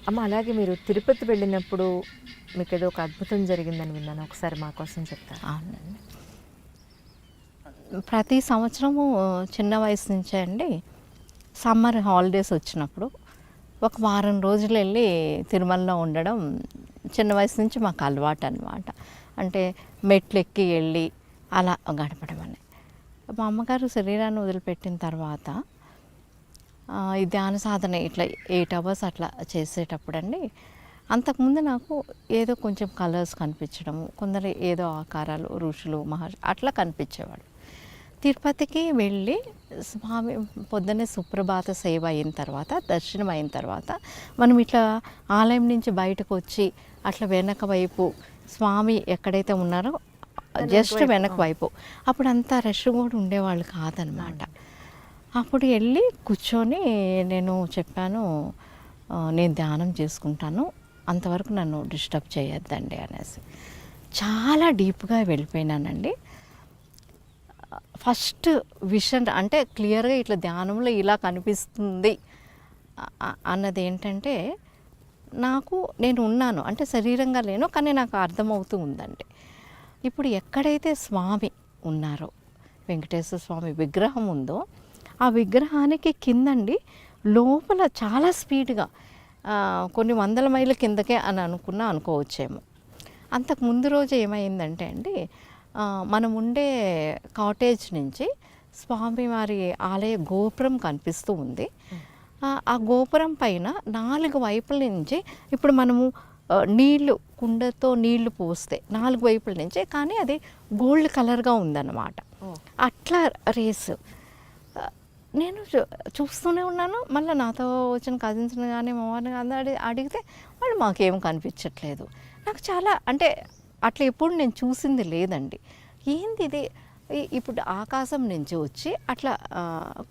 అమ్మ అలాగే మీరు తిరుపతి వెళ్ళినప్పుడు మీకేదో ఒక అద్భుతం జరిగిందని విన్నాను. ఒకసారి మా కోసం చెప్తారా? అవునండి. ప్రతి సంవత్సరము చిన్న వయసు నుంచే అండి సమ్మర్ హాలిడేస్ వచ్చినప్పుడు ఒక వారం రోజులు వెళ్ళి తిరుమలలో ఉండడం చిన్న వయసు నుంచి మాకు అలవాటు అనమాట. అంటే మెట్లు ఎక్కి వెళ్ళి అలా గడపడం అని. మా అమ్మగారు శరీరాన్ని వదిలిపెట్టిన తర్వాత ఈ ధ్యాన సాధన ఇట్లా 8 అవర్స్ అట్లా చేసేటప్పుడు అండి, అంతకుముందు నాకు ఏదో కొంచెం కలర్స్ కనిపించడము, కొందరు ఏదో ఆకారాలు ఋషులు మహర్షి అట్లా కనిపించేవాడు. తిరుపతికి వెళ్ళి స్వామి పొద్దున్నే సుప్రభాత సేవ అయిన తర్వాత, దర్శనం అయిన తర్వాత మనం ఇట్లా ఆలయం నుంచి బయటకు వచ్చి అట్లా వెనక వైపు స్వామి ఎక్కడైతే ఉన్నారో జస్ట్ వెనక వైపు అప్పుడు అంత రష్ కూడా ఉండేవాళ్ళు కాదనమాట. అప్పుడు వెళ్ళి కూర్చొని నేను చెప్పాను, నేను ధ్యానం చేసుకుంటాను, అంతవరకు నన్ను డిస్టర్బ్ చేయొద్దండి అనేసి. చాలా డీప్గా వెళ్ళిపోయినానండి. ఫస్ట్ విషన్ అంటే క్లియర్గా ఇట్లా ధ్యానంలో ఇలా కనిపిస్తుంది అన్నది ఏంటంటే, నేను ఉన్నాను అంటే శరీరంగా లేను, కానీ నాకు అర్థమవుతూ ఉందండి. ఇప్పుడు ఎక్కడైతే స్వామి ఉన్నారో, వెంకటేశ్వర స్వామి విగ్రహం ఉందో, ఆ విగ్రహానికి కిందండి లోపల చాలా స్పీడ్గా కొన్ని వందల మైళ్ళ కిందకే అని అనుకోవచ్చేమో. అంతకు ముందు రోజు ఏమైందంటే అండి, మనం ఉండే కాటేజ్ నుంచి స్వామివారి ఆలయ గోపురం కనిపిస్తూ ఉంది. ఆ గోపురం పైన 4 వైపుల నుంచి ఇప్పుడు మనము నీళ్లు కుండతో నీళ్లు పోస్తే 4 వైపుల నుంచి, కానీ అది గోల్డ్ కలర్గా ఉందన్నమాట. అట్లా రేసు నేను చూస్తూనే ఉన్నాను. మళ్ళీ నాతో వచ్చిన కజిన్స్ని కానీ మామని కానీ అడిగితే వాళ్ళు మాకేం కనిపించట్లేదు. నాకు చాలా అంటే అట్లా ఎప్పుడు నేను చూసింది లేదండి. ఏంది ఇది? ఇప్పుడు ఆకాశం నుంచి వచ్చి అట్లా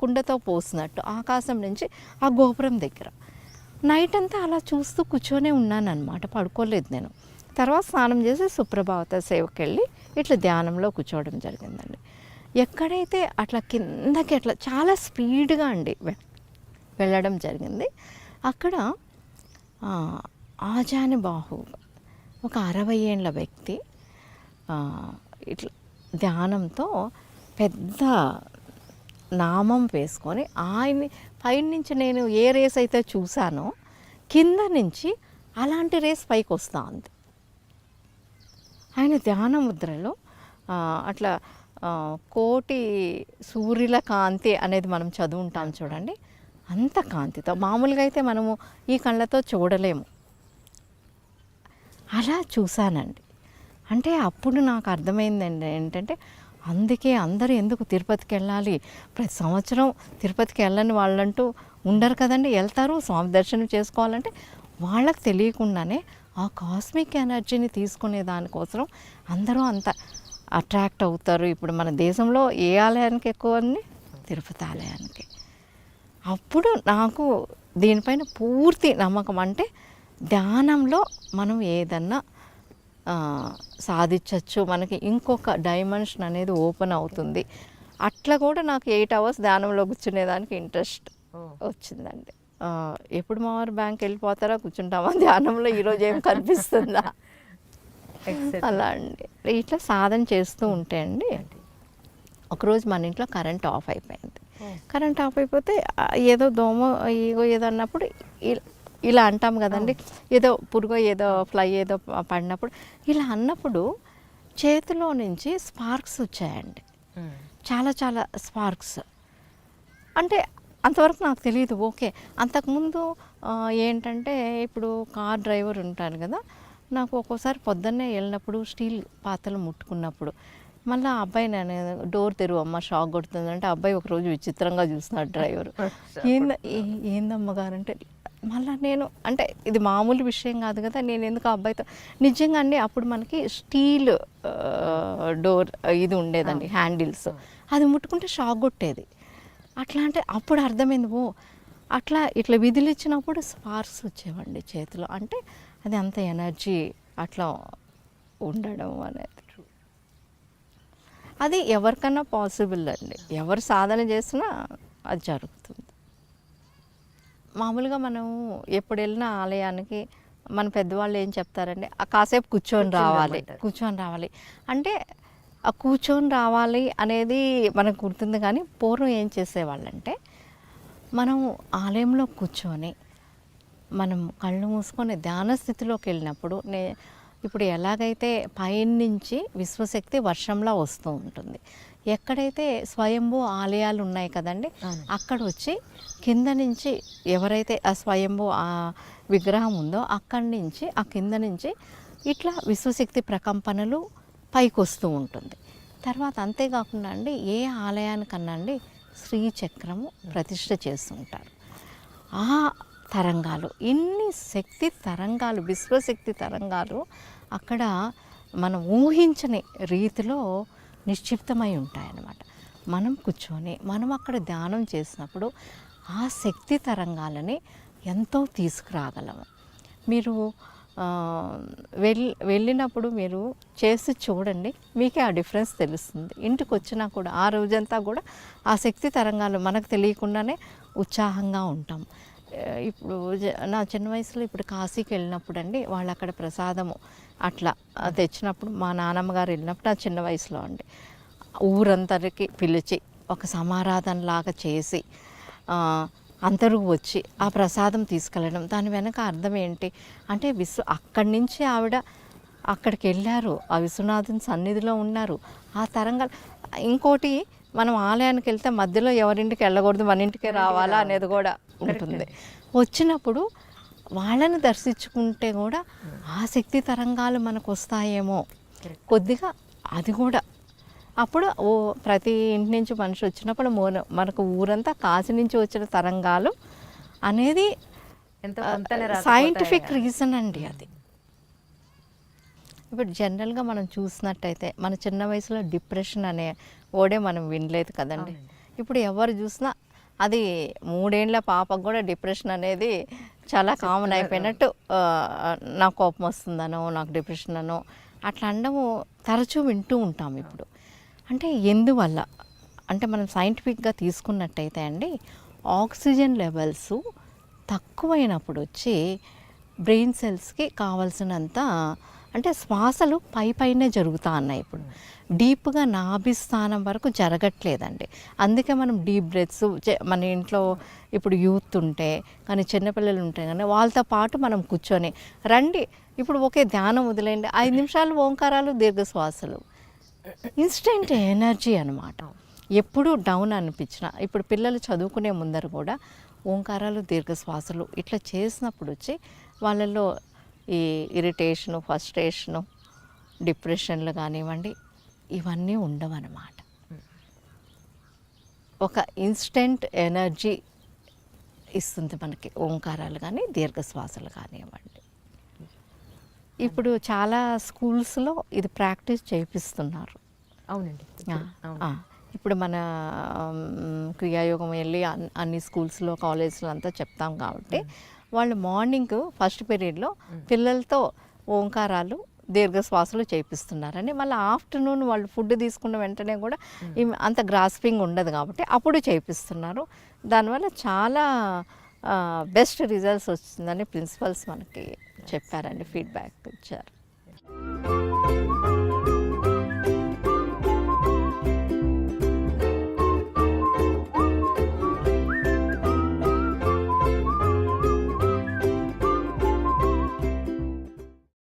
కుండతో పోసినట్టు ఆకాశం నుంచి ఆ గోపురం దగ్గర నైట్ అంతా అలా చూస్తూ కూర్చొనే ఉన్నాను అనమాట. పడుకోలేదు నేను. తర్వాత స్నానం చేసి సుప్రభాత సేవకి వెళ్ళి ఇట్లా ధ్యానంలో కూర్చోవడం జరిగిందండి. ఎక్కడైతే అట్లా కిందకి అట్లా చాలా స్పీడ్గా అండి వెళ్ళడం జరిగింది. అక్కడ ఆజానుబాహు ఒక 60 ఏళ్ళ వ్యక్తి ఇట్లా ధ్యానంతో పెద్ద నామం వేసుకొని ఆయన్ని పైనుంచి నేను ఏ రేస్ అయితే చూశానో కింద నుంచి అలాంటి రేస్ పైకి వస్తూ ఉంది. ఆయన ధ్యాన ముద్రలో అట్లా కోటి సూర్యుల కాంతి అనేది మనం చదువుంటాం చూడండి, అంత కాంతితో మామూలుగా అయితే మనము ఈ కళ్ళతో చూడలేము. అలా చూశానండి. అంటే అప్పుడు నాకు అర్థమైందండి ఏంటంటే, అందుకే అందరూ ఎందుకు తిరుపతికి వెళ్ళాలి, ప్రతి సంవత్సరం తిరుపతికి వెళ్ళని వాళ్ళంటూ ఉండరు కదండి, వెళ్తారు స్వామి దర్శనం చేసుకోవాలంటే. వాళ్ళకి తెలియకుండానే ఆ కాస్మిక్ ఎనర్జీని తీసుకునే దానికోసం అందరూ అంత అట్రాక్ట్ అవుతారు. ఇప్పుడు మన దేశంలో ఏ ఆలయానికి ఎక్కువ అండి? తిరుపతి ఆలయానికి. అప్పుడు నాకు దీనిపైన పూర్తి నమ్మకం. అంటే ధ్యానంలో మనం ఏదన్నా సాధించవచ్చు, మనకి ఇంకొక డైమెన్షన్ అనేది ఓపెన్ అవుతుంది. అట్లా కూడా నాకు 8 అవర్స్ ధ్యానంలో కూర్చునేదానికి ఇంట్రెస్ట్ వచ్చిందండి. ఎప్పుడు మావారు బ్యాంక్ వెళ్ళిపోతారా, కూర్చుంటామా ధ్యానంలో, ఈరోజు ఏం కనిపిస్తుందా అలా అండి. ఇట్లా సాధన చేస్తూ ఉంటే అండి, ఒకరోజు మన ఇంట్లో కరెంట్ ఆఫ్ అయిపోయింది. కరెంట్ ఆఫ్ అయిపోతే ఏదో దోమ ఏదో అన్నప్పుడు ఇలా అంటాం కదండి, ఏదో పురుగో ఏదో ఫ్లై ఏదో పడినప్పుడు ఇలా అన్నప్పుడు చేతిలో నుంచి స్పార్క్స్ వచ్చాయండి. చాలా చాలా స్పార్క్స్. అంటే అంతవరకు నాకు తెలియదు. ఓకే. అంతకుముందు ఏంటంటే, ఇప్పుడు కార్ డ్రైవర్ ఉంటారు కదా, నాకు ఒక్కోసారి పొద్దున్నే వెళ్ళినప్పుడు స్టీల్ పాత్రలు ముట్టుకున్నప్పుడు మళ్ళీ ఆ అబ్బాయి నేను డోర్ తెరువు అమ్మ షాక్ కొడుతుందంటే, అబ్బాయి ఒకరోజు విచిత్రంగా చూస్తున్నాడు డ్రైవర్. ఏందమ్మగారంటే, మళ్ళీ నేను అంటే ఇది మామూలు విషయం కాదు కదా, నేను ఎందుకు ఆ అబ్బాయితో నిజంగా అండి. అప్పుడు మనకి స్టీల్ డోర్ ఇది ఉండేదండి, హ్యాండిల్స్, అది ముట్టుకుంటే షాక్ కొట్టేది. అట్లా అంటే అప్పుడు అర్థమైంది, ఓ అట్లా ఇట్లా విధులిచ్చినప్పుడు స్పార్క్స్ వచ్చేవండి చేతిలో. అంటే అది అంత ఎనర్జీ అట్లా ఉండడం అనేది అది ఎవరికన్నా పాసిబుల్ అండి. ఎవరు సాధన చేసినా అది జరుగుతుంది. మామూలుగా మనం ఎప్పుడు వెళ్ళినా ఆలయానికి మన పెద్దవాళ్ళు ఏం చెప్తారంటే కాసేపు కూర్చొని రావాలి, కూర్చొని రావాలి అంటే ఆ కూర్చొని రావాలి అనేది మనకు గుర్తుంది. కానీ పూర్వం ఏం చేసేవాళ్ళంటే మనం ఆలయంలో కూర్చొని మనం కళ్ళు మూసుకొని ధ్యాన స్థితిలోకి వెళ్ళినప్పుడు ఇప్పుడు ఎలాగైతే పైనుంచి విశ్వశక్తి వర్షంలా వస్తూ ఉంటుంది, ఎక్కడైతే స్వయంభూ ఆలయాలు ఉన్నాయి కదండి అక్కడ వచ్చి కింద నుంచి ఎవరైతే ఆ స్వయంభూ ఆ విగ్రహం ఉందో అక్కడి నుంచి ఆ కింద నుంచి ఇట్లా విశ్వశక్తి ప్రకంపనలు పైకి వస్తూ ఉంటుంది. తర్వాత అంతేకాకుండా అండి ఏ ఆలయానికన్నా అండి శ్రీచక్రము ప్రతిష్ఠ చేస్తుంటారు. ఆ తరంగాలు ఇన్ని శక్తి తరంగాలు విశ్వశక్తి తరంగాలు అక్కడ మనం ఊహించని రీతిలో నిక్షిప్తమై ఉంటాయన్నమాట. మనం కూర్చొని మనం అక్కడ ధ్యానం చేసినప్పుడు ఆ శక్తి తరంగాలని ఎంతో తీసుకురాగలము. మీరు వెళ్ళినప్పుడు మీరు చేసి చూడండి, మీకే ఆ డిఫరెన్స్ తెలుస్తుంది. ఇంటికి వచ్చినా కూడా ఆ రోజంతా కూడా ఆ శక్తి తరంగాలు మనకు తెలియకుండానే ఉత్సాహంగా ఉంటాం. ఇప్పుడు నా చిన్న వయసులో ఇప్పుడు కాశీకి వెళ్ళినప్పుడు అండి వాళ్ళు అక్కడ ప్రసాదము అట్లా తెచ్చినప్పుడు మా నాన్నమ్మ గారు వెళ్ళినప్పుడు నా చిన్న వయసులో అండి ఊరందరికి పిలిచి ఒక సమారాధన లాగా చేసి అందరూ వచ్చి ఆ ప్రసాదం తీసుకెళ్ళడం. దాని వెనక అర్థం ఏంటి అంటే అక్కడి నుంచి ఆవిడ అక్కడికి వెళ్ళారు, ఆ విశ్వనాథుని సన్నిధిలో ఉన్నారు. ఆ తరంగా ఇంకోటి మనం ఆలయానికి వెళ్తే మధ్యలో ఎవరింటికి వెళ్ళకూడదు, మన ఇంటికే రావాలా అనేది కూడా ఉంటుంది. వచ్చినప్పుడు వాళ్ళని దర్శించుకుంటే కూడా ఆ శక్తి తరంగాలు మనకు వస్తాయేమో కొద్దిగా అది కూడా. అప్పుడు ప్రతి ఇంటి నుంచి మనిషి వచ్చినప్పుడు మనకు ఊరంతా కాశీ నుంచి వచ్చిన తరంగాలు అనేది సైంటిఫిక్ రీజన్ అండి అది. ఇప్పుడు జనరల్గా మనం చూసినట్టయితే మన చిన్న వయసులో డిప్రెషన్ అనే ఓడే మనం వినలేదు కదండి. ఇప్పుడు ఎవరు చూసినా అది 3 ఏళ్ల పాపకు కూడా డిప్రెషన్ అనేది చాలా కామన్ అయిపోయినట్టు, నాకు కోపం వస్తుందనో నాకు డిప్రెషన్ అనో అట్లా అనడము తరచూ వింటూ ఉంటాం ఇప్పుడు. అంటే ఎందువల్ల అంటే మనం సైంటిఫిక్గా తీసుకున్నట్టయితే అండి ఆక్సిజన్ లెవెల్స్ తక్కువైనప్పుడు వచ్చి బ్రెయిన్ సెల్స్కి కావాల్సినంత అంటే శ్వాసలు పైనే జరుగుతూ ఉన్నాయి. ఇప్పుడు డీప్గా నాభిస్థానం వరకు జరగట్లేదండి. అందుకే మనం డీప్ బ్రెత్స్ మన ఇంట్లో ఇప్పుడు యూత్ ఉంటే కానీ చిన్నపిల్లలు ఉంటే కానీ వాళ్ళతో పాటు మనం కూర్చొని రండి, ఇప్పుడు ఒకే ధ్యానం వదిలేయండి, 5 నిమిషాలు ఓంకారాలు దీర్ఘశ్వాసలు ఇన్స్టెంట్ ఎనర్జీ అనమాట. ఎప్పుడు డౌన్ అనిపించిన ఇప్పుడు పిల్లలు చదువుకునే ముందర కూడా ఓంకారాలు దీర్ఘశ్వాసలు ఇట్లా చేసినప్పుడు వచ్చి వాళ్ళల్లో ఈ ఇరిటేషను ఫ్రస్ట్రేషను డిప్రెషన్లు కానివ్వండి ఇవన్నీ ఉండవన్నమాట. ఒక ఇన్స్టెంట్ ఎనర్జీ ఇస్తుంది మనకి ఓంకారాలు కానీ దీర్ఘశ్వాసలు కానివ్వండి. ఇప్పుడు చాలా స్కూల్స్లో ఇది ప్రాక్టీస్ చేయిస్తున్నారు. అవునండి. ఇప్పుడు మన క్రియాయోగం వెళ్ళి అన్ని స్కూల్స్లో కాలేజ్లో అంతా చెప్తాం కాబట్టి వాళ్ళు మార్నింగ్ ఫస్ట్ పీరియడ్లో పిల్లలతో ఓంకారాలు దీర్ఘశ్వాసలు చేయిస్తున్నారని, మళ్ళీ ఆఫ్టర్నూన్ వాళ్ళు ఫుడ్ తీసుకున్న వెంటనే కూడా అంత గ్రాస్పింగ్ ఉండదు కాబట్టి అప్పుడు చేయిస్తున్నారు. దానివల్ల చాలా బెస్ట్ రిజల్ట్స్ వచ్చిందని ప్రిన్సిపల్స్ మనకి చెప్పారండి, ఫీడ్బ్యాక్ ఇచ్చారు.